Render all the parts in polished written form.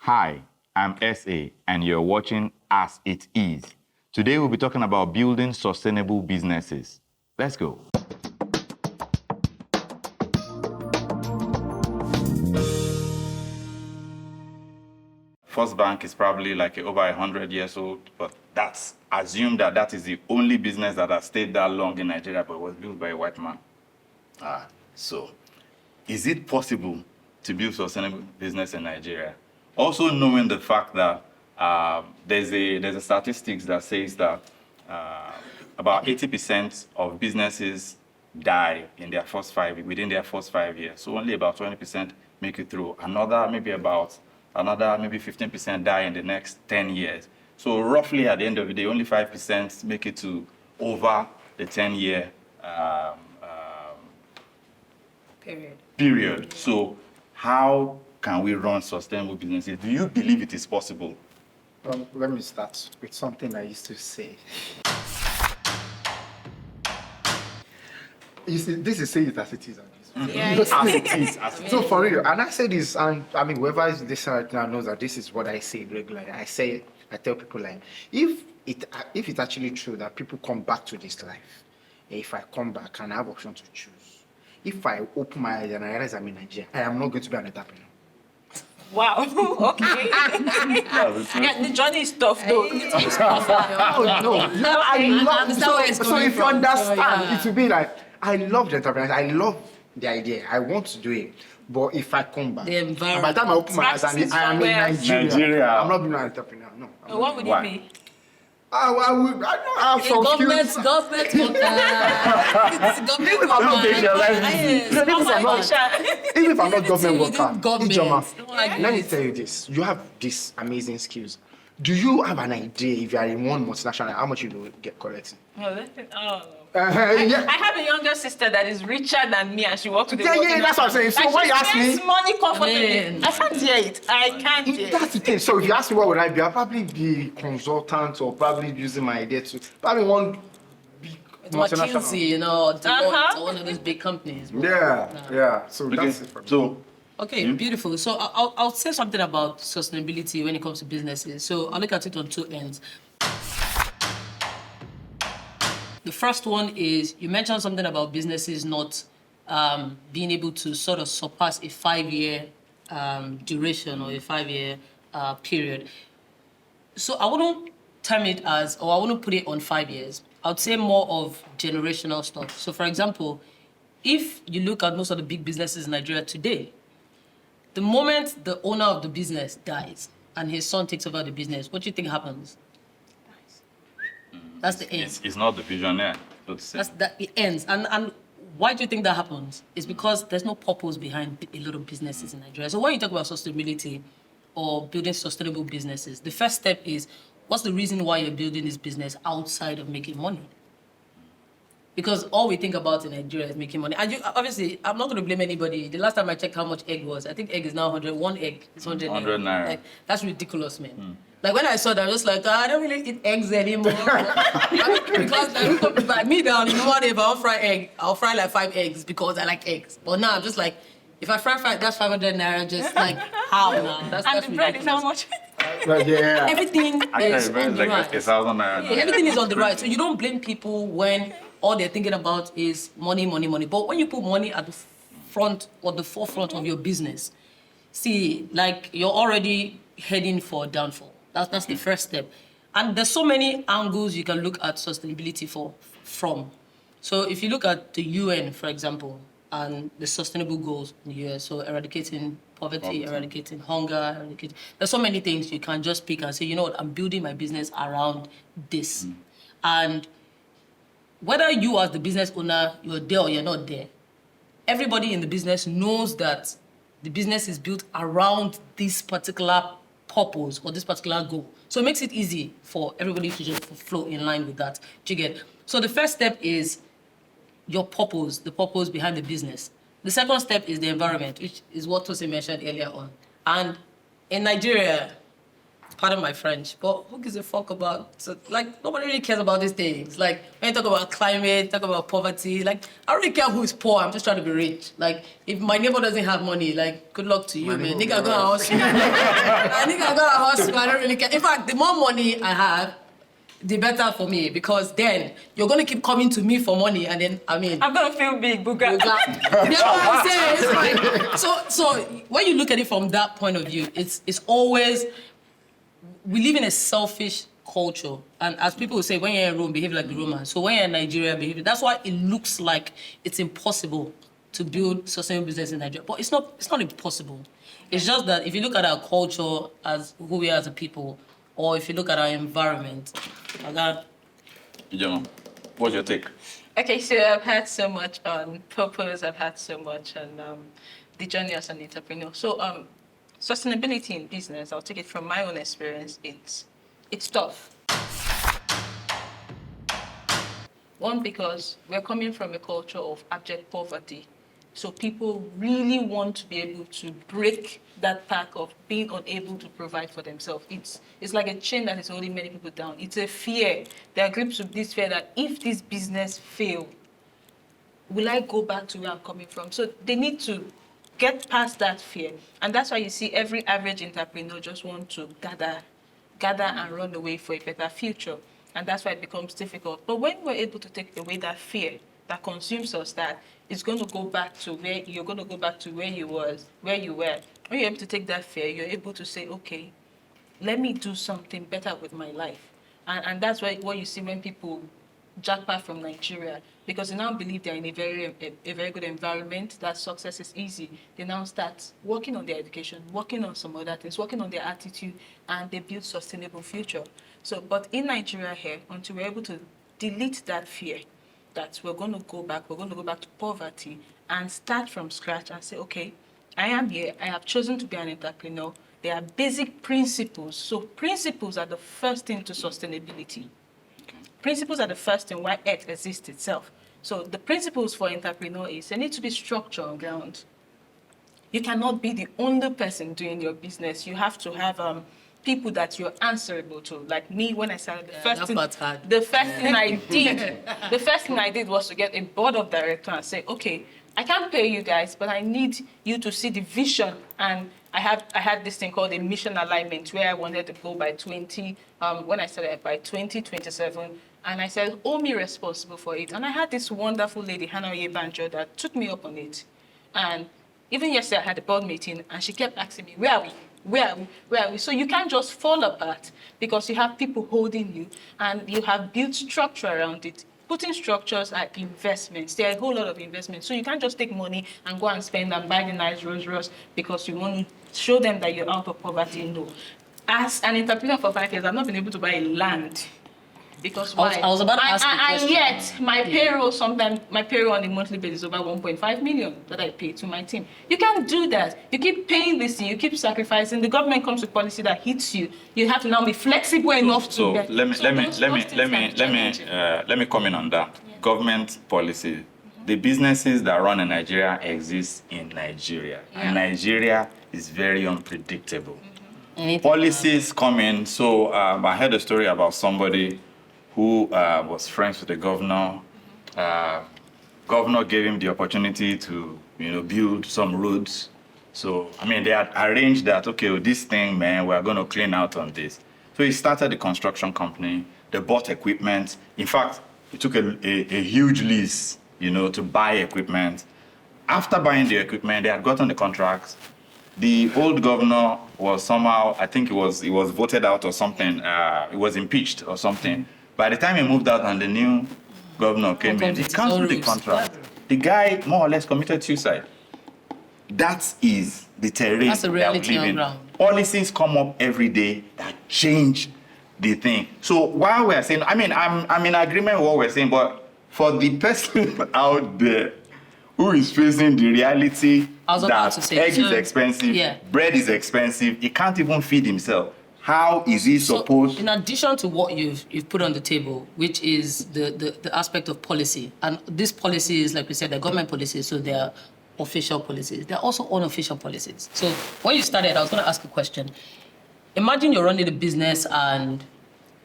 Hi, I'm SA, and you're watching As It Is. Today we'll be talking about building sustainable businesses. Let's go. First Bank is probably like over 100 years old, but that's assumed that is the only business that has stayed that long in Nigeria, but was built by a white man. So is it possible to build sustainable business in Nigeria? Also knowing the fact that there's a statistics that says that about 80% of businesses die in their within their first 5 years. So only about 20% make it through. Another maybe 15% die in the next 10 years. So roughly at the end of the day, only 5% make it to over the 10-year period. So how can we run sustainable businesses? Do you believe it is possible? Let me start with something I used to say. You see, this is say it as it is. Yeah, As it is. So for real, and I say this, and I mean, whoever is listening right now knows that this is what I say regularly. I tell people like, if it's actually true that people come back to this life, if I come back and I have option to choose, if I open my eyes and I realize I'm in Nigeria, I am not going to be an entrepreneur. Wow. Okay. Yeah, the journey is tough though. No, I love. So if you understand, it will be like I love the entrepreneurs. I love the idea. I want to do it. But if I come back, the environment. by the time I open my eyes and I am in Nigeria, I'm not being an entrepreneur. No. What would it be? I don't have some skills. Government. Even if I'm not government worker, Ijeoma, Government. let me tell you this. You have these amazing skills. Do you have an idea if you are in one multinational, how much you will get collecting? Yeah. Yeah. I have a younger sister that is richer than me and she works with the Yeah, that's what I'm saying. So when you ask me, money comfortably. Man. I can't hear it. I can't hear it. that's the thing. So if you ask me what would I be, I'll probably be consultant or probably using my idea to probably one big multinational. McKinsey, Deloitte, one of those big companies. Yeah. So that's it for me. So Okay, beautiful. So I'll say something about sustainability when it comes to businesses. So I'll look at it on two ends. The first one is you mentioned something about businesses not being able to sort of surpass a 5-year duration or a 5-year period. So I wouldn't term it as, or I wouldn't put it on 5 years. I would say more of generational stuff. So for example, if you look at most of the big businesses in Nigeria today, the moment the owner of the business dies and his son takes over the business, what do you think happens? That's the end. it's not the visionaire, so to say. It ends. And why do you think that happens? It's because there's no purpose behind a lot of businesses in Nigeria. So when you talk about sustainability or building sustainable businesses, the first step is, what's the reason why you're building this business outside of making money? Because all we think about in Nigeria is making money. And obviously, I'm not going to blame anybody. The last time I checked how much egg was, I think egg is now 100. One egg is 100 naira. Like, that's ridiculous, man. Like when I saw that, I was like, I don't really eat eggs anymore. Because like me down in the morning, if I'll fry egg, I'll fry like 5 eggs because I like eggs. But now I'm just like, if I fry 5, that's 500 naira. Just like, how now? That's And the bread is how much? Yeah. Everything is on the like rise. 1,000 naira. Everything is on the right. So you don't blame people when all they're thinking about is money. But when you put money at the front or the forefront of your business, see, like you're already heading for downfall. That's the first step. And there's so many angles you can look at sustainability from. So if you look at the UN, for example, and the sustainable goals in the US, so eradicating poverty, eradicating hunger, there's so many things you can just pick and say, you know what, I'm building my business around this. And whether you as the business owner, you're there or you're not there, everybody in the business knows that the business is built around this particular purpose or this particular goal. So it makes it easy for everybody to just flow in line with that. Do you get? So the first step is your purpose, the purpose behind the business. The second step is the environment, which is what Tosin mentioned earlier on. And in Nigeria, pardon my French, but who gives a fuck about, like, nobody really cares about these things. Like, when you talk about climate, talk about poverty, like, I don't really care who is poor, I'm just trying to be rich. Like, if my neighbor doesn't have money, like, good luck to you, man. Nigga, go and hustle. Nigga, go and hustle, I don't really care. In fact, the more money I have, the better for me, because then you're going to keep coming to me for money, and then, I mean... I'm going to feel big, Buga. You know what I'm saying? It's like, so when you look at it from that point of view, it's always... We live in a selfish culture, and as people will say, when you're in Rome, behave like the Romans. So when you're in Nigeria, behave... That's why it looks like it's impossible to build sustainable business in Nigeria. But it's not impossible. It's just that if you look at our culture as who we are as a people, or if you look at our environment, Ijeoma, what's your take? Okay, so I've had so much on purpose, I've had so much on the journey as an entrepreneur. So sustainability in business, I'll take it from my own experience, it's tough. One, because we're coming from a culture of abject poverty. So people really want to be able to break that pack of being unable to provide for themselves. It's like a chain that is holding many people down. It's a fear. They are gripped with this fear that if this business fails, will I go back to where I'm coming from? So they need to get past that fear. And that's why you see every average entrepreneur just want to gather and run away for a better future. And that's why it becomes difficult. But when we're able to take away that fear that consumes us, that it's going to go back to where you're going to go back to where you were. When you're able to take that fear, you're able to say, okay, let me do something better with my life. And that's what you see when people jackpot from Nigeria, because they now believe they're in a very good environment, that success is easy. They now start working on their education, working on some other things, working on their attitude, and they build sustainable future. So, but in Nigeria here, until we're able to delete that fear, that we're going to go back to poverty and start from scratch and say, okay, I am here, I have chosen to be an entrepreneur. There are basic principles. So principles are the first thing to sustainability. Principles are the first thing why Earth exists itself. So the principles for entrepreneur is there needs to be structure on ground. You cannot be the only person doing your business. You have to have people that you're answerable to. Like me, when I started, the first thing I did was to get a board of directors and say, okay, I can't pay you guys, but I need you to see the vision. And I had this thing called a mission alignment, where I wanted to go by when I started by 2027. And I said, hold me responsible for it. And I had this wonderful lady, Hannah Yebanjo, that took me up on it. And even yesterday, I had a board meeting, and she kept asking me, where are we? Where are we? Where are we? So you can't just fall apart because you have people holding you, and you have built structure around it. Putting structures are investments. There are a whole lot of investments. So you can't just take money and go and spend and buy the nice Rolls Royce because you want to show them that you're out of poverty. No. As an entrepreneur for 5 years, I've not been able to buy a land. Because why? I was about to ask you a question. And yet, my payroll on a monthly basis is over 1.5 million that I pay to my team. You can't do that. You keep paying this thing, you keep sacrificing. The government comes with policy that hits you. You have to now be flexible enough to. So let me comment on that. Yeah. Government policy. The businesses that run in Nigeria exist in Nigeria, and Nigeria is very unpredictable. Policies come in. So I heard a story about somebody who was friends with the governor. Governor gave him the opportunity to, build some roads. So, they had arranged that, okay, well, this thing, man, we're going to clean out on this. So he started the construction company. They bought equipment. In fact, he took a huge lease, to buy equipment. After buying the equipment, they had gotten the contracts. The old governor was somehow, I think he was voted out or something. He was impeached or something. By the time he moved out and the new governor came in, he canceled the contract. The guy more or less committed suicide. That is the terrain. That's the reality on ground. Policies come up every day that change the thing. So while we're saying, I'm in agreement with what we're saying, but for the person out there who is facing the reality that egg is expensive, bread is expensive, he can't even feed himself. How is he supposed? In addition to what you've put on the table, which is the aspect of policy, and this policy is, like we said, the government policies, so they are official policies. They're also unofficial policies. So when you started, I was going to ask a question. imagine you're running a business and,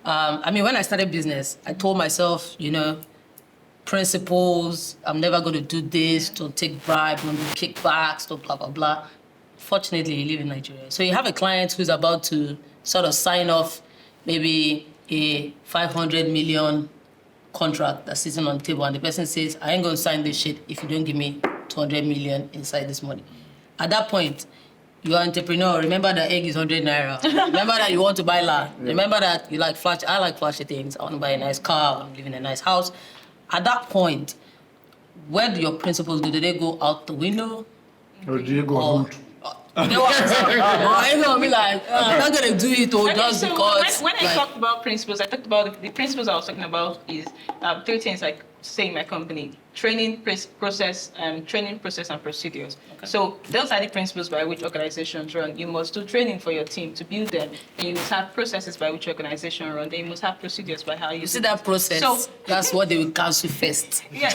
when I started business, I told myself, principles, I'm never going to do this, don't take bribes, don't do kickbacks, don't blah, blah, blah. Fortunately, you live in Nigeria. So you have a client who's about to sort of sign off maybe a 500 million contract that's sitting on the table, and the person says, I ain't going to sign this shit if you don't give me 200 million inside this money. At that point, you're an entrepreneur. Remember that egg is 100 naira. Remember that you want to buy land. Yeah. Remember that you like flash. I like flashy things. I want to buy a nice car. I want to live in a nice house. At that point, where do your principles go? Do they go out the window? Or do you go root? You know what I'm saying? I'm gonna be like, I'm not gonna do it just so because. When I talked about principles, I talked about the principles I was talking about is 3 things I say in my company: training, process, and procedures. Okay. So those are the principles by which organizations run. You must do training for your team to build them, and you must have processes by which your organization run. Then you must have procedures by how you see that process. So that's what they will cancel first. Yeah.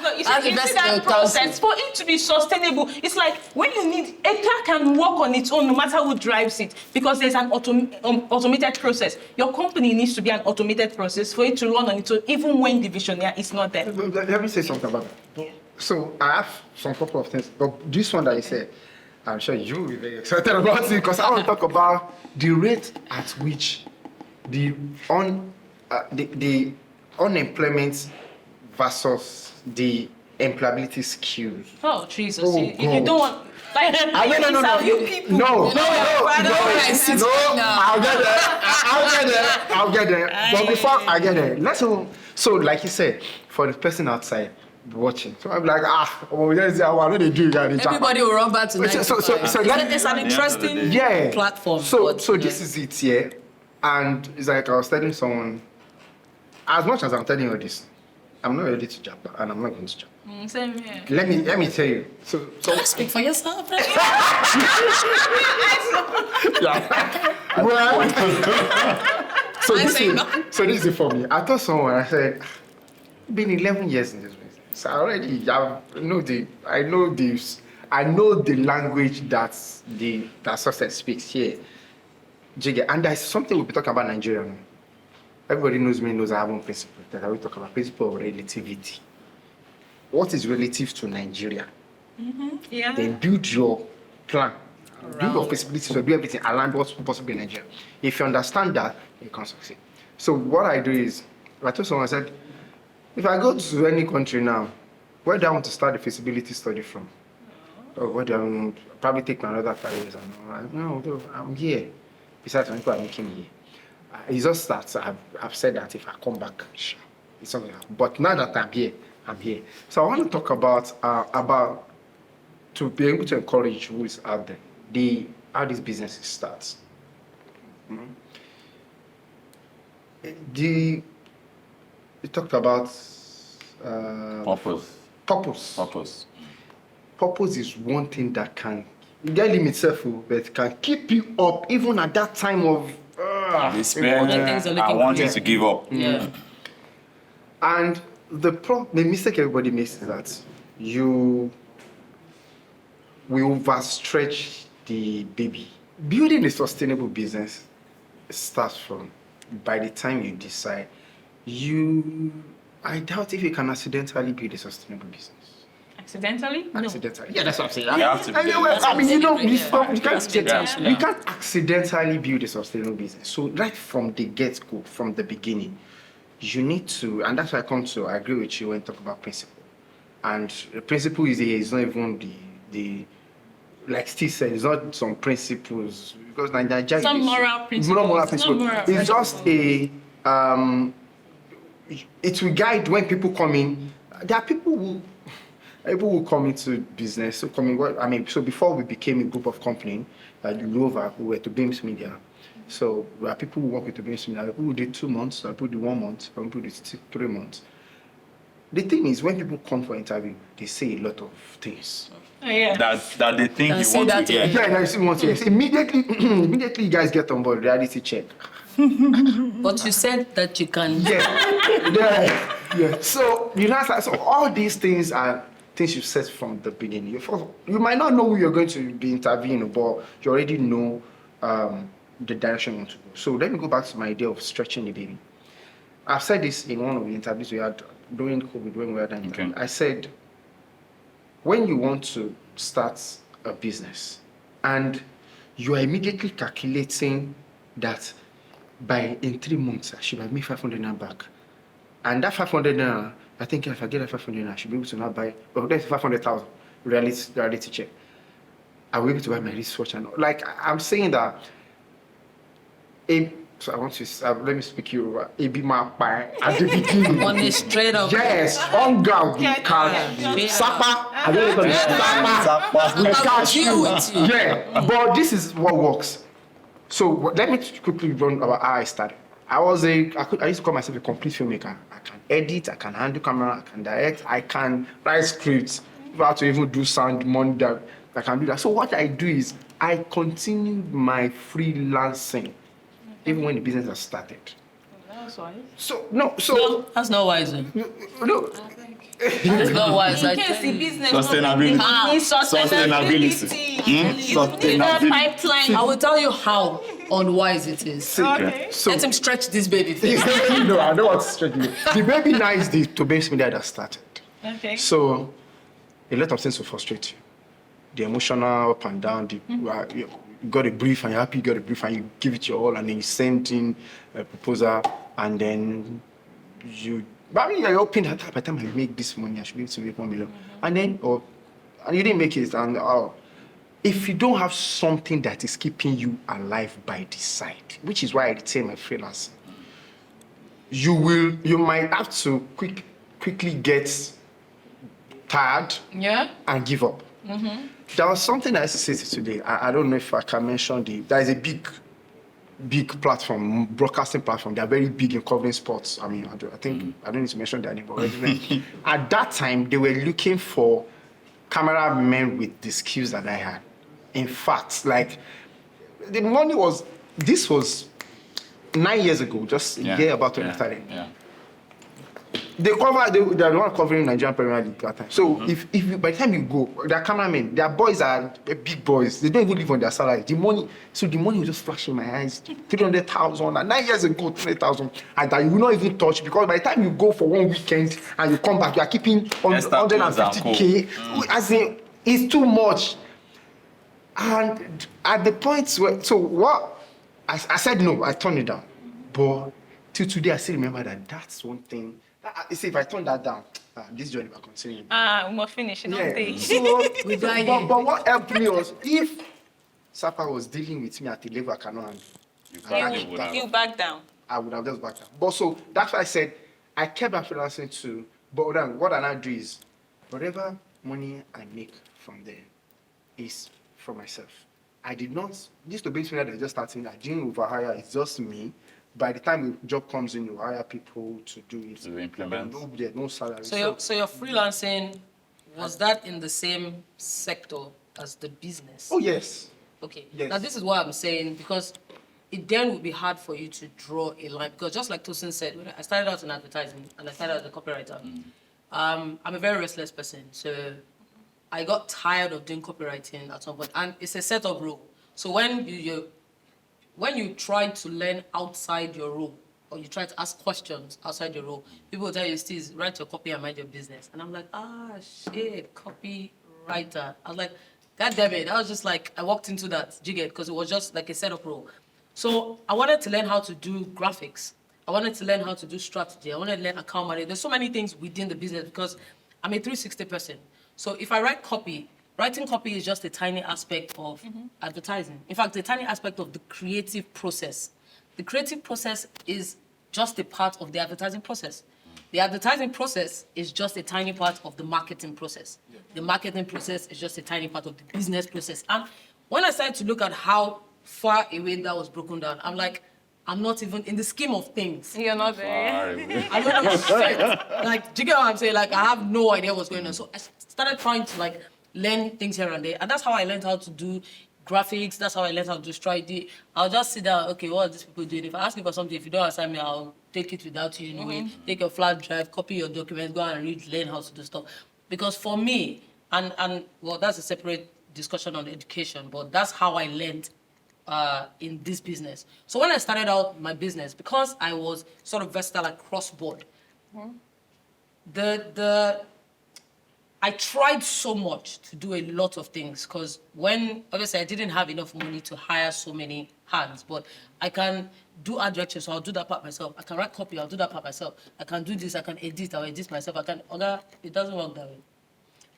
No, you see that process for it to be sustainable. It's like when you need a car can work on its own no matter who drives it, because there's an automated process. Your company needs to be an automated process for it to run on its own, even when the visionary is not there. Let me say something about that. Yeah. So I have some couple of things, but this one that you said, I'm sure you will be very excited about it, because I want to talk about the rate at which the unemployment versus the employability skills. Oh Jesus! Oh, you don't want. Like, no. I'll get there. But before I get there, so like you said, for the person outside watching, so I'm like, what do they do? Everybody will run back to Nigeria. So it's an interesting platform. So this is it, yeah. And it's like I was telling someone, as much as I'm telling you this, I'm not ready to jump, and I'm not going to jump. Same here. Let me tell you. So speak for yourself. So this is it for me. I told someone, I said, been 11 years in this business. So I know the language that success speaks here. And there's something we'll be talking about Nigeria now. Everybody knows I have one principle that I will talk about, principle of relativity. What is relative to Nigeria? Mm-hmm. Yeah. Then build your plan. Build your feasibility, so do everything around what's possible in Nigeria. If you understand that, you can succeed. So what I do is, I told someone, I said, if I go to any country now, where do I want to start the feasibility study from? Or where do I want to probably take me another 5 years? No, I'm here. Besides, when people are making me here. It's just that I've said that if I come back, it's not going to happen. But now that I'm here. So I want to talk about to be able to encourage who is out there, how this business starts. Mm-hmm. You talked about Purpose. Purpose is one thing that can get limit itself, but can keep you up even at that time of I want you to give up. Yeah. And the mistake everybody makes is that you will overstretch the baby. Building a sustainable business starts from, by the time you decide, I doubt if you can accidentally build a sustainable business. Accidentally? No. Accidentally. Yeah, that's what I'm saying. You have to you can't accidentally build a sustainable business. So right from the get-go, from the beginning, you need to, and that's why I agree with you when you talk about principle. And the principle is not even the like Steaze said, it's not some principles, because Nigeria some moral principles. It's just a it will guide when people come in. There are people who come into business. So before we became a group of company, Lova, who were to Beams Media. So there are people who work with the Beams Media. People who did 2 months, some people did 1 month, some people did 3 months. The thing is, when people come for interview, they say a lot of things. Oh, yeah. That they think you want to hear. Yeah, you want to hear. Immediately you guys get on board, reality check. But you said that you can. Yeah. So so all these things are things you set from the beginning. You might not know who you're going to be interviewing, but you already know the direction you want to go. So let me go back to my idea of stretching the baby. I've said this in one of the interviews we had during COVID when we were done. Okay. I said, when you want to start a business and you are immediately calculating that in 3 months I should have made 500 naira back, and that 500 naira, I think if I get that 500 naira, I should be able to now buy, well, that's 500,000 reality check. I will be able to buy my wristwatch and like I'm saying that. So I want to let me speak Yoruba. Ebi ma pa at the beginning. On a straight up. Yes, on ground we can. Sapa, I don't know if Sapa. We can Deal with you. Yeah, but this is what works. So let me quickly run about how I started. I used to call myself a complete filmmaker. I can edit, I can handle camera, I can direct, I can write scripts, without to even do sound, money, I can do that. So what I do is I continue my freelancing, even when the business has started. That's why. No, that's not wise. No. That's not wise. In case the business Sustainability. Sustainability. You need that pipeline. I will tell you how unwise it is. Okay. So, Let him stretch this baby first. no, I don't want to stretch you. The baby now is the Toben's media that started. Okay. So, a lot of things will frustrate you. The emotional up and down, you got a brief and you're happy you got a brief and you give it your all and then you send in a proposal and then you're hoping that by the time I make this money, I should be able to make 1 million. And then, and you didn't make it. And if you don't have something that is keeping you alive by the side, which is why I retain my freelancing, you might have to quickly get tired and give up. There was something I used to say today. I don't know if I can mention there is a big platform, broadcasting platform. They are very big in covering sports. I mean, I think I don't need to mention their name, but at that time they were looking for cameramen with the skills that I had. In fact, like the money this was 9 years ago, just a year about when I started. Yeah. They are the one covering Nigerian Premier League that time. So if you, by the time you go, their cameramen, their boys are big boys. They don't even live on their salary. The money was just flashing in my eyes. 300,000. And 9 years ago, 300,000. And that you will not even touch because by the time you go for one weekend and you come back, you are keeping 150K. As in, it's too much. And at the point where, I said no, I turned it down. But till today, I still remember that's one thing. See, if I turn that down, this journey will continue. We must finish. But what helped me was if Sapa was dealing with me at the level I cannot handle. You back down. I would have just backed down. But so that's why I said I kept my freelancing too. But then what I now do is whatever money I make from there is for myself. I did not. This to base me that just starting. I didn't overhire. It's just me. By the time the job comes in, you hire people to do it. To implement. No salary. So your freelancing, was that in the same sector as the business? Oh, yes. Okay. Yes. Now this is what I'm saying because it then would be hard for you to draw a line because just like Tosin said, when I started out in advertising and I started out as a copywriter. I'm a very restless person, so I got tired of doing copywriting at some point, and it's a set of rule. So when you try to learn outside your role, or you try to ask questions outside your role, people will tell you, Steaze, write your copy and mind your business. And I'm like, shit, copywriter. I was like, God damn it. I was just like, I walked into that jigget because it was just like a setup role. So I wanted to learn how to do graphics. I wanted to learn how to do strategy. I wanted to learn account management. There's so many things within the business because I'm a 360 person. So if I write copy, writing copy is just a tiny aspect of advertising. In fact, a tiny aspect of the creative process. The creative process is just a part of the advertising process. The advertising process is just a tiny part of the marketing process. The marketing process is just a tiny part of the business process. And when I started to look at how far away that was broken down, I'm like, I'm not even in the scheme of things. You're not there. I don't know shit. Like, do you get what I'm saying? Like, I have no idea what's going on. So I started trying to like learn things here and there. And that's how I learned how to do graphics. That's how I learned how to do strategy. I'll just sit down, okay, what are these people doing? If I ask you for something, if you don't assign me, I'll take it without you anyway. Take your flash drive, copy your documents, go and read, learn how to do stuff. Because for me, and well, that's a separate discussion on education, but that's how I learned in this business. So when I started out my business, because I was sort of versatile across board, I tried so much to do a lot of things because when, obviously I didn't have enough money to hire so many hands, but I can do art direction, so I'll do that part myself. I can write copy, I'll do that part myself. I can do this, I can edit, I'll edit myself. It doesn't work that way.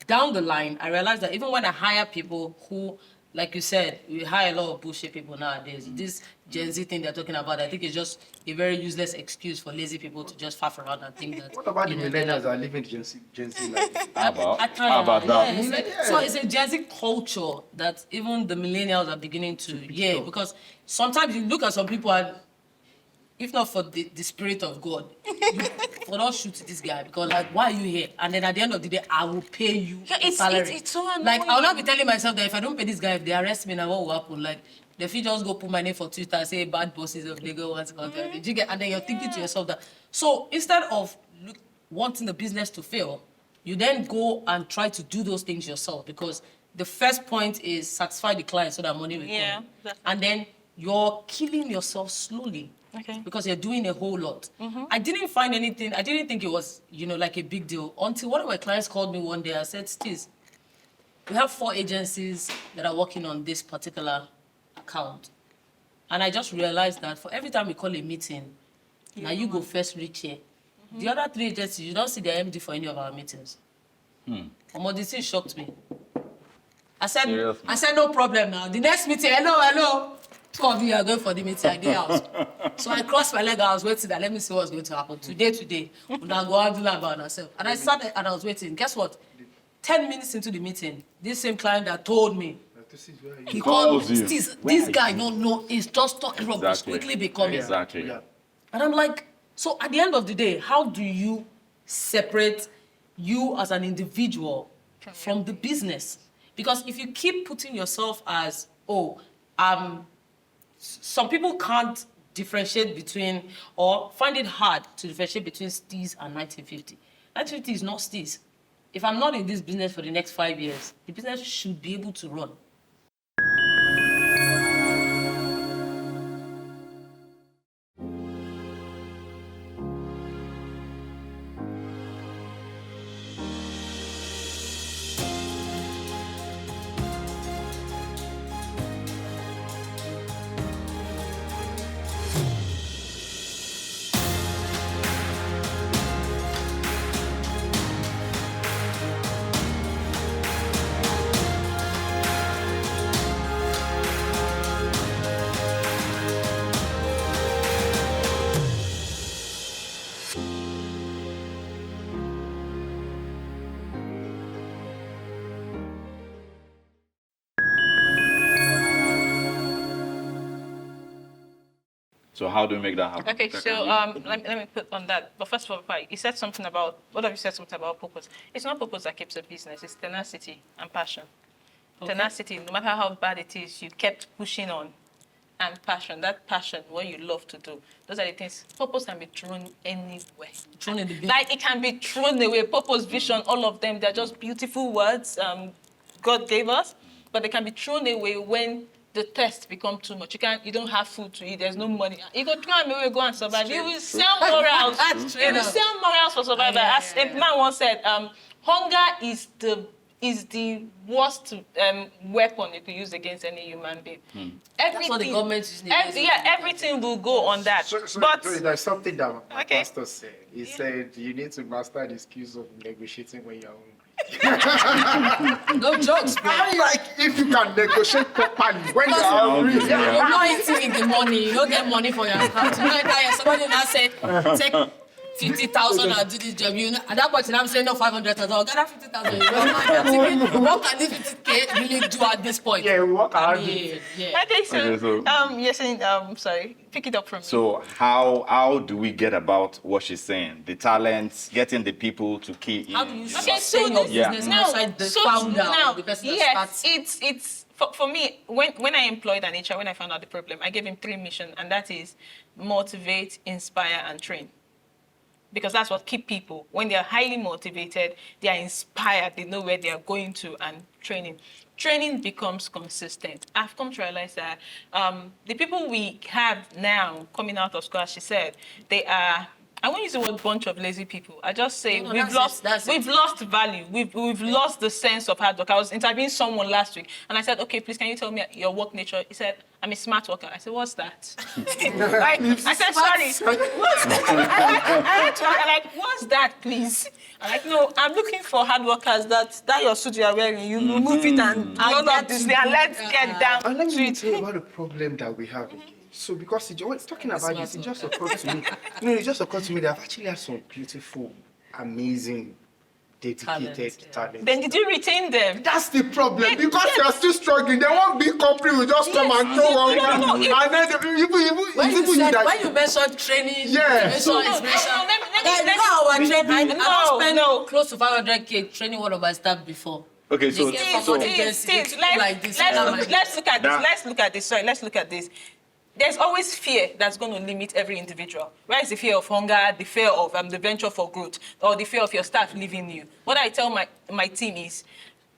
Down the line, I realized that even when I hire people who, like you said, we hire a lot of bullshit people nowadays. This Gen Z thing they're talking about, I think it's just a very useless excuse for lazy people to just faff around and think that. What about the millennials that are living Gen Z life? How about that? So it's a Gen Z culture that even the millennials are beginning to, because sometimes you look at some people and if not for the spirit of God, you will not shoot this guy because like, why are you here? And then at the end of the day, I will pay you salary. It's so annoying. Like, I'll not be telling myself that if I don't pay this guy, if they arrest me, now what will happen? Like, if you just go put my name for Twitter, say bad bosses of Lagos wants content, did you get? And then you're thinking to yourself that. So instead of wanting the business to fail, you then go and try to do those things yourself because the first point is satisfy the client so that money will come. Exactly. And then you're killing yourself slowly. Okay. Because you're doing a whole lot. I didn't find anything, I didn't think it was, like a big deal until one of my clients called me one day. I said, Steaze, we have 4 agencies that are working on this particular account. And I just realized that for every time we call a meeting, now you go first reach here. The other 3 agencies, you don't see their MD for any of our meetings. This thing shocked me. I said, no problem now. The next meeting, hello. 2 of you are going for the meeting at the house. So I crossed my leg, I was waiting that let me see what's going to happen. Today, we'll now go and do that about ourselves. And I sat there and I was waiting. Guess what? 10 minutes into the meeting, this same client that told me, he called me, Steaze, this guy, no, he's just talking rubbish, quickly becoming. Exactly. Yeah. And I'm like, so at the end of the day, how do you separate you as an individual from the business? Because if you keep putting yourself as, some people can't differentiate between, or find it hard to differentiate between Steaze and 1950. 1950 is not Steaze. If I'm not in this business for the next 5 years, the business should be able to run. So how do we make that happen? Okay, so let me put on that. But first of all, you said something about, what have you said something about purpose? It's not purpose that keeps a business, it's tenacity and passion. Okay. Tenacity, no matter how bad it is, you kept pushing on. And passion, that passion, what you love to do, those are the things. Purpose can be thrown anywhere. Thrown in the bin. Like it can be thrown away. Purpose, vision, all of them, they're just beautiful words God gave us, but they can be thrown away when the test become too much. You don't have food to eat. There's no money. You go go and survive. You will sell morals. You will sell morals for survival. As a man once said, hunger is the worst weapon you can use against any human being. Everything, that's what the government is using. Everything will go on that. But there's something that my pastor said. He said you need to master the skills of negotiating when you're hungry. No jokes, bro. I'm like, if you can negotiate properly when you're hungry. You're not eating in the money. You don't get money for your account. You know, somebody now said, take 50,000 and do this job. You know, at that point, I'm saying no 500,000. I'll get 50,000. What can this 50K really do at this point? Yeah, what can Okay, so you're saying, sorry, pick it up from me. So how do we get about what she's saying? The talents, getting the people to key in. How do you Okay, sustain so your business outside the founder or the person that starts? It's for me, when I employed an HR, when I found out the problem, I gave him 3 missions, and that is motivate, inspire, and train. because that's what keep people. When they are highly motivated, they are inspired, they know where they are going to, and training becomes consistent. I've come to realize that the people we have now coming out of school, as she said, they are, I won't use the word bunch of lazy people. I just say No, we've that's lost value. We've lost the sense of hard work. I was interviewing someone last week, and I said, okay, please, can you tell me your work nature? He said, I'm a smart worker. I said, what's that? Right? I said, sorry. I'm like, what's that, please? I'm like, no, I'm looking for hard workers. That your suit you are wearing, you remove it and all of this, and let's get down And let to me it. tell you about the problem that we have again. So because it's talking about this, it just occurred to me. It just occurred to me that I've actually had some beautiful, amazing, dedicated talent. Then did you retain them? That's the problem, because they are still struggling. They won't be company will just come and throw one down. No. And then When you mentioned training, Yeah. so No, it's mentioned. let me- I don't spend No. close to 500K training one of my staff before. Okay, so, They get from so what they get. Steve, Like this, let's look at this. That- Let's look at this. Sorry, let's look at this. There's always fear that's going to limit every individual. Where is the fear of hunger, the fear of the venture for growth, or the fear of your staff leaving you? What I tell my team is,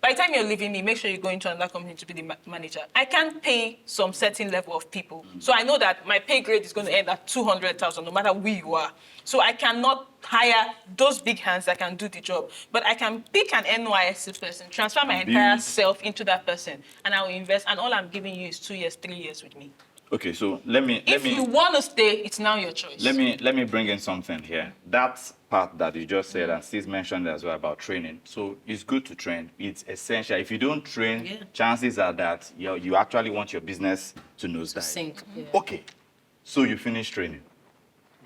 by the time you're leaving me, make sure you go into another company to be the manager. I can't pay some certain level of people. So I know that my pay grade is going to end at 200,000, no matter who you are. So I cannot hire those big hands that can do the job. But I can pick an NYSC person, transfer my entire self into that person, and I will invest. And all I'm giving you is 2 years, 3 years with me. okay, so let me If you want to stay, it's now your choice. let me bring in something here. That part that you just said, and Steaze mentioned as well about training. So it's good to train. It's essential. If you don't train, chances are that you actually want your business to nosedive. Sink. Yeah. Okay, so you finish training.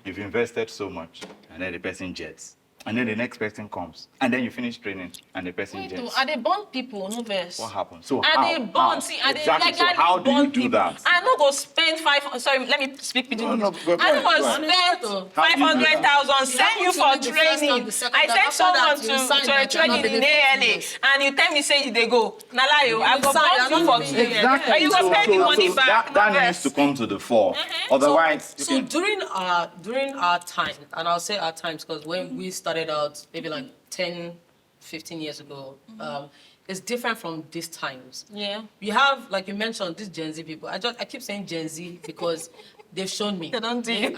You've invested so much, and then the person jets. And then the next person comes, and then you finish training, and the person Wait, jets. are they born people, no verse? What happened? So Are how? they How? born? See, are Exactly. they So legally how do you born do people? that? I'm not going to spend sorry, let me speak between No, go I'm not going ahead. to How spend do you do that? 500,000, send you for training. I send someone to a training in ALA, and you tell me, say they go. Nalayo, I go born you for 2 years. Exactly. And you go pay me money back. That no needs to verse. come to the fore. Otherwise, you So can- during our time, and I'll say our times because when we started out, maybe like 10, 15 years ago, it's different from these times. Yeah. You have, like you mentioned, these Gen Z people. I keep saying Gen Z because they've shown me. They don't do it.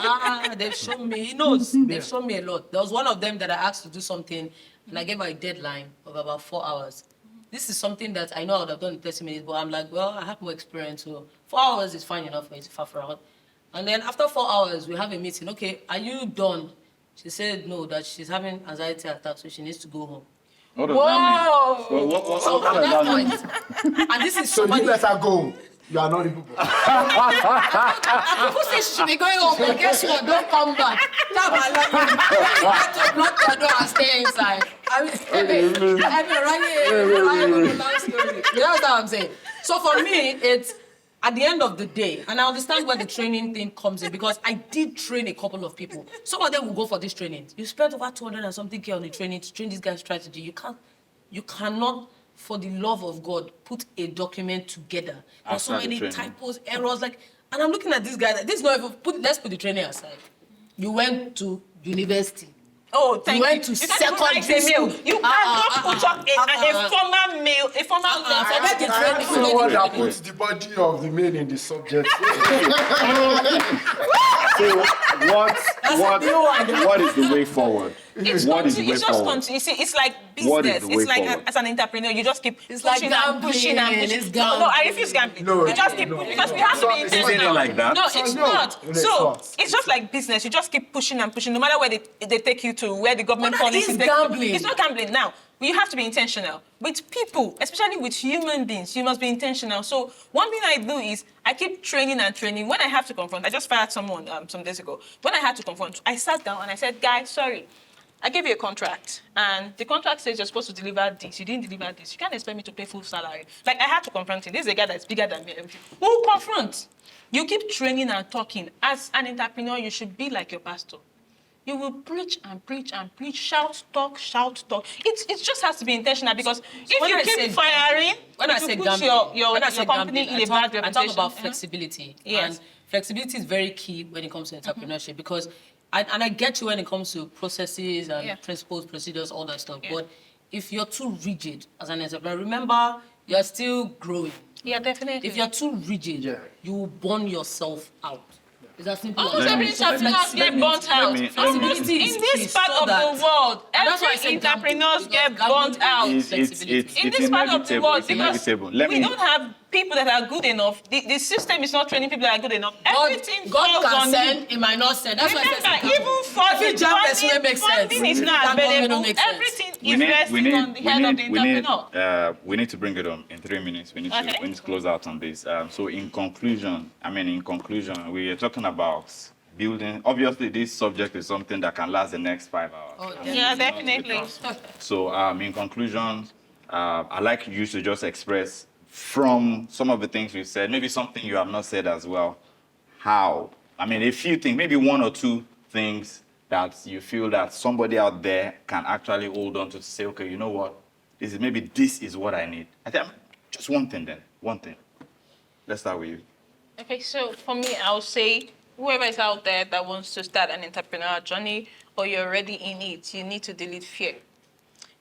They've shown me. He knows. They've shown me a lot. There was one of them that I asked to do something, and I gave her a deadline of about 4 hours. This is something that I know I would have done in 30 minutes, but I'm like, well, I have more experience, so 4 hours is fine enough for me to faff around. And then after 4 hours, we have a meeting. Okay, are you done? She said no, that she's having anxiety attack, so she needs to go home. what does that Whoa. mean? What So does at that that mean? point, and this is So you somebody. let her go. You are not the people. People say she should be going home, but guess what? Don't come back. Come along. You have to block the door and stay inside. I mean, long story. You know what I'm saying? So for me, it's at the end of the day, and I understand where the training thing comes in because I did train a couple of people. Some of them will go for this training. You spent over 200 and something K on the training to train these guys' strategy. You cannot, for the love of God, put a document together. There's so After the many training. typos, errors, and I'm looking at this guy. This is not even let's put the training aside. You went to university. Oh, thank you. went to You can't even write secondary a mail. school. You cannot put up a formal mail, a formal forget the I training. don't know what that puts the body of the man in the subject. So what is the way forward? What is the way It's just forward? continue. You see, it's like What is business. the way It's like forward? as an entrepreneur, you just keep It's like pushing and pushing and gambling. pushing. It's No, I gambling. refuse gambling. No, you just keep no, because we have to be Isn't it intentional. like that? No, it's No, not. it's So not. it's just like business. You just keep pushing and pushing, no matter where they take you to, where the government But that policy is takes you. gambling. It's not gambling now. You have to be intentional with people, especially with human beings. You must be intentional. So one thing I do is I keep training and training. When I have to confront, I just fired someone some days ago. When I had to confront, I sat down and I said, "Guys, sorry, I gave you a contract, and the contract says you're supposed to deliver this. You didn't deliver this. You can't expect me to pay full salary." Like, I had to confront him. This is a guy that's bigger than me. Who will confront? You keep training and talking. As an entrepreneur, you should be like your pastor. You will preach and preach and preach, shout, talk, shout, talk. It just has to be intentional because if when you I keep say firing, When it I will say put gambling, your when I say company gambling, in a bad reputation. I talk about Uh-huh. flexibility. Yes. And flexibility is very key when it comes to entrepreneurship because and I get you when it comes to processes and Yeah. principles, procedures, all that stuff. Yeah. But if you're too rigid as an entrepreneur, remember you're still growing. Yeah, definitely. If you're too rigid, Yeah. you will burn yourself out. It's as simple Almost as every me- entrepreneurs let get me- burnt out. let me- Almost let me- in this is part so of that- the world, And that's why I every said gamble, entrepreneurs because get gamble burnt is out. flexibility. In this part of the world, It's because inevitable. Let we me- don't have people that are good enough. The system is not training people that are good enough. Everything God falls can on send, you. it might not send. That's why I Remember, said even If you jump person, it makes sense. funding is If not you jump, it available. makes sense. Everything is resting on the head of the entrepreneur. We need to bring it on in 3 minutes. We need Okay. to close out on this. So in conclusion, we are talking about building. Obviously, this subject is something that can last the next 5 hours. Oh, Yeah, definitely. So in conclusion, I'd like you to just express from some of the things we've said, maybe something you have not said as well, how, a few things, maybe 1 or 2 things that you feel that somebody out there can actually hold on to say, okay, you know what, this is what I need. I think just one thing then, one thing. Let's start with you. Okay, so for me, I'll say whoever is out there that wants to start an entrepreneurial journey or you're already in it, you need to delete fear.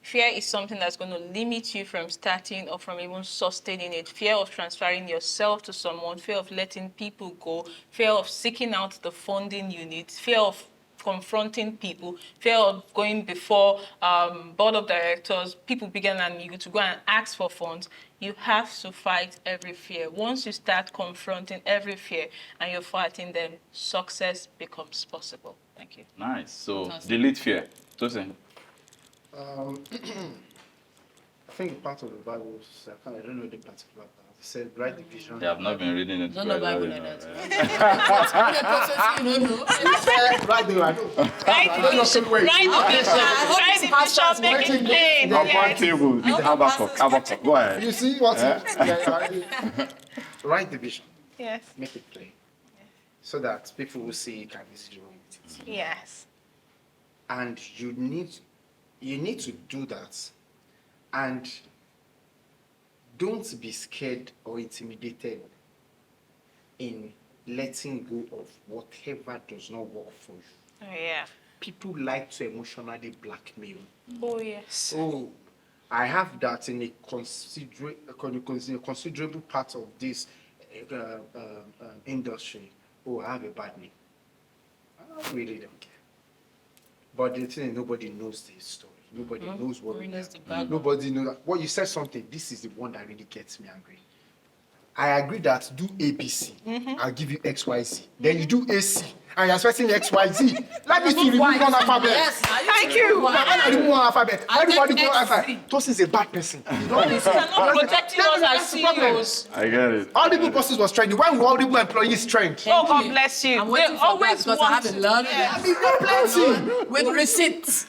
Fear is something that's going to limit you from starting or from even sustaining it. Fear of transferring yourself to someone, fear of letting people go, fear of seeking out the funding you need, fear of confronting people, fear of going before board of directors, people bigger than you to go and ask for funds. You have to fight every fear. Once you start confronting every fear and you're fighting them, success becomes possible. Thank you. Nice. So Fantastic. delete fear. Tosin. I think part of the Bible, I don't know the particular part. It said, write the vision. They have not been reading it. Don't know very Bible well, like you that. know, You don't know. Right there, I know. Write the vision, write the vision, make it plain. Up one Yes. table. Habakkuk. Go ahead. You see what? Write the vision, Yes. make it plain, so that people will see you can easily run with it. Yes. And you need to do that, and don't be scared or intimidated in letting go of whatever does not work for you. Oh, yeah. People like to emotionally blackmail. Oh, yes. Oh, I have that in a considerable part of this industry. Oh, I have a bad name. I really don't care. But the thing is, nobody knows the story. Nobody knows what Nobody we knows have. the background. Nobody knows that. Well, you said something. This is the one that really gets me angry. I agree that do ABC. I'll give you XYZ. Then you do AC. And you're expecting XYZ. Let me see remove one alphabet. Yes, Thank you. When I remove one alphabet, I everybody take go XZ. alphabet. Tosin is a bad person. You know this. They're not protecting us as That's the problem. CEOs. I get it. Audible bosses was trending. When will Audible employees trend? Oh, God bless you. I'm They waiting for that always because I want have a lot of I mean, there are plenty. with receipts.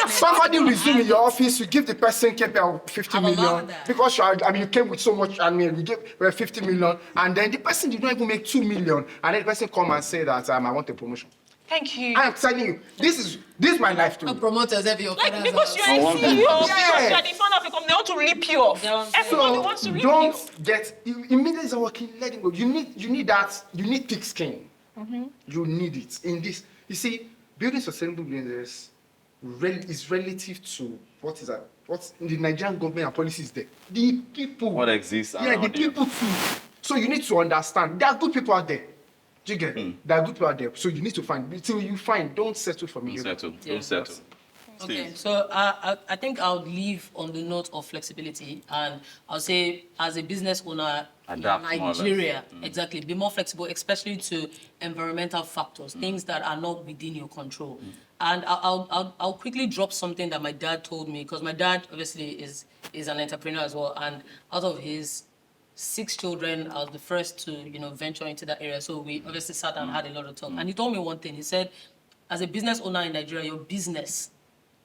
Somebody resume in your office, you give the person KPI 50 I'm allowed million that. because you came with so much. You gave 50 million, and then the person did not even make 2 million, and then the person come and say that I want a promotion. Thank you. I am telling you, this is my life too. Promoters every your Like, father's because house. you're a one CEO, thing. because Yeah. you're the founder of a company, they want to rip you off. Yeah. Everybody So wants to rip you. don't get immediately it's working. Let it go. You need that. You need thick skin. You need it in this. You see, building sustainable business is relative to what is that? What's in the Nigerian government and policies there? The people. What exists Yeah, the around you. people too. So you need to understand there are good people out there. Do you get? There are good people out there. So you need to find. Until you find, don't settle for me. Don't settle. Yeah. Don't settle. Okay, Steaze. so I think I'll leave on the note of flexibility, and I'll say as a business owner Adapt in more or less. Nigeria, exactly, be more flexible, especially to environmental factors, things that are not within your control. And I'll quickly drop something that my dad told me, because my dad obviously is an entrepreneur as well, and out of his 6 children, I was the first to venture into that area. So we obviously sat and had a lot of talk. And he told me one thing. He said, as a business owner in Nigeria, your business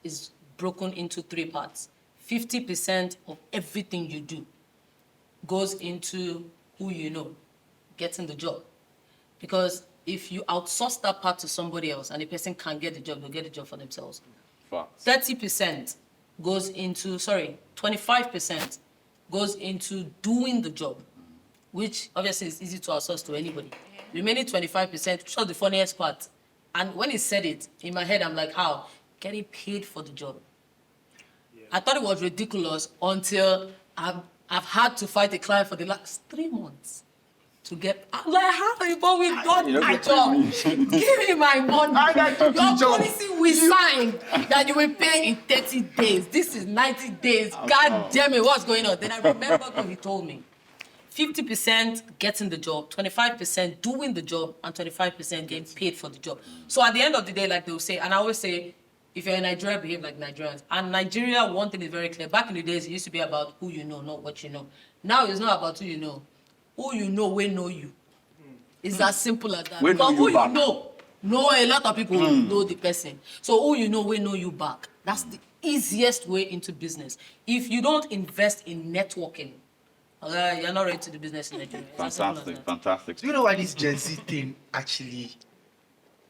is broken into 3 parts. 50% of everything you do goes into who you know, getting the job. Because if you outsource that part to somebody else and the person can't get the job, they'll get the job for themselves. Facts. 30% goes into, 25% goes into doing the job, which obviously is easy to outsource to anybody. Remaining 25%, which was the funniest part, And when he said it, in my head, I'm like, how? Getting paid for the job. I thought it was ridiculous until I've had to fight a client for the last 3 months to get. I'm like, how? But we got my job. Give me my money. Your policy we signed that you will pay in 30 days. This is 90 days. God damn it, what's going on? Then I remember when he told me 50% getting the job, 25% doing the job, and 25% getting paid for the job. So at the end of the day, like they will say, and I always say, if you're in Nigeria, behave like Nigerians. And Nigeria, one thing is very clear. Back in the days, it used to be about who you know, not what you know. Now it's not about who you know. Who you know, we know you. It's as simple as that. We know Because who you back. you know a lot of people know the person. So who you know, we know you back. That's the easiest way into business. If you don't invest in networking, you're not ready to do business in Nigeria. It's as simple as that. Fantastic. Do you know why this Gen Z thing actually?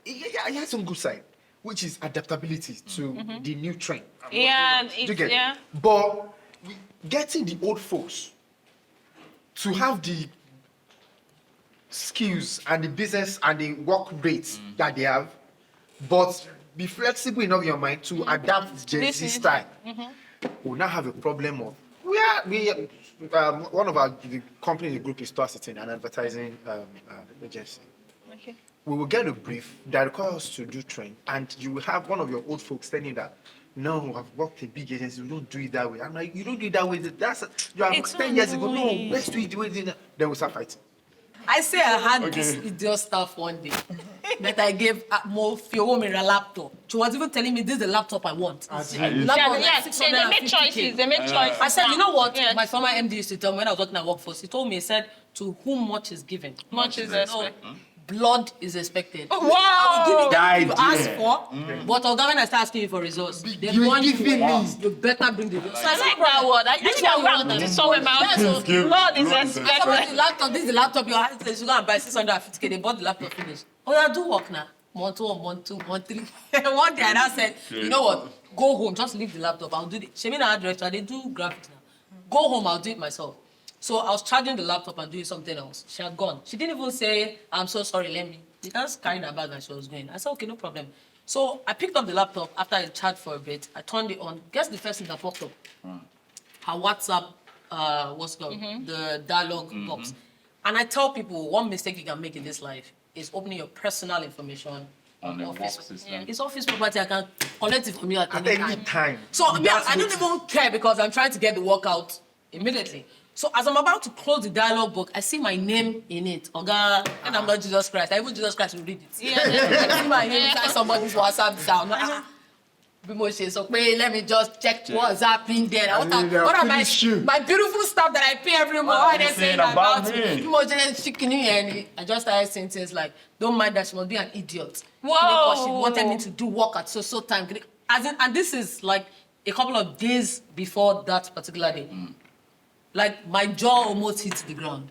It has some good side, which is adaptability to the new trend. Yeah, Do you it's, get? yeah. But getting the old folks to have the skills and the business and the work rates that they have, but be flexible enough in your mind to adapt the Gen Z style. We'll now have a problem of one of the company in the group is Tosin, an advertising agency. Okay. We will get a brief that requires us to do training, and you will have one of your old folks telling you that, no, I've worked in big agencies, we don't do it that way. I'm like, you don't do it that way. You have It's 10 years ago. No, annoying. let's do it the way they do. Then we start fighting. I say I had this idiot staff one day that I gave more Fiona a laptop. She was even telling me this is the laptop I want. Laptop Yeah, like yeah, they make 650K. choices. They make choices. I said, you know what? Yeah. My former MD used to tell me when I was working at Workforce. He told me, he said, to whom much is given, Much is no, expected. blood is expected. Wow. I will give you that you Idea. ask for, but when I start asking you for results, they You want you giving me. you better bring the results. I like that word. I think I'm going to somewhere That's else. what- Lord is Somebody, expected. the laptop, this is the laptop, your hand says you go and buy 650K, they bought the laptop finished. Oh, yeah, do work now. Month 2, month 2, month 3. One day I now said, you know what? Go home, just leave the laptop. I'll do it. Shemina art director, they do graphics now. Go home, I'll do it myself. So I was charging the laptop and doing something else. She had gone. She didn't even say, I'm so sorry, let me. She just carried her bag and she was going. I said, okay, no problem. So I picked up the laptop after I charged for a bit. I turned it on. Guess the first thing that popped up? Her WhatsApp, what's it called? The dialogue box. And I tell people, one mistake you can make in this life is opening your personal information On the work office. system. It's office property. I can collect it from you at At any any time. time. So me, That's I don't what- even care because I'm trying to get the work out immediately. So as I'm about to close the dialogue book, I see my name in it. Oga, and I'm not Jesus Christ. Even Jesus Christ will read it. Yeah. I see my name inside somebody's WhatsApp down. So let me just check what's happening there. And then they'll What are my finish you. beautiful stuff that I pay every month? What Why are they you saying saying about about me? me? And I just started saying things like, don't mind that she must be an idiot. Whoa. Because she wanted me to do work at so time. And this is like a couple of days before that particular day. Like my jaw almost hit the ground.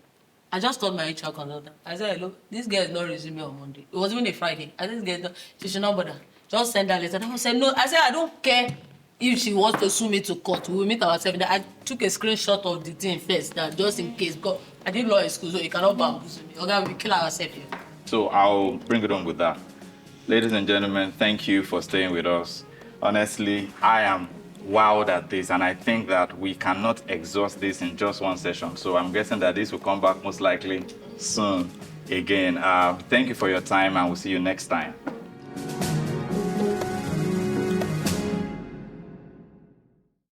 I just told my HR consultant. I said, look, this girl is not resuming on Monday. It was even a Friday. I said, this girl is not, she should not bother. Just send her letter. And I said, no. I said, I don't care if she wants to sue me to court. We will meet ourselves. I took a screenshot of the thing first, that just in case. Because I did law in school, so you cannot bamboozle me. Okay, we will kill ourselves here. So I'll bring it on with that. Ladies and gentlemen, thank you for staying with us. Honestly, I am wowed at this, and I think that we cannot exhaust this in just one session. So I'm guessing that this will come back most likely soon again. Thank you for your time, and we'll see you next time.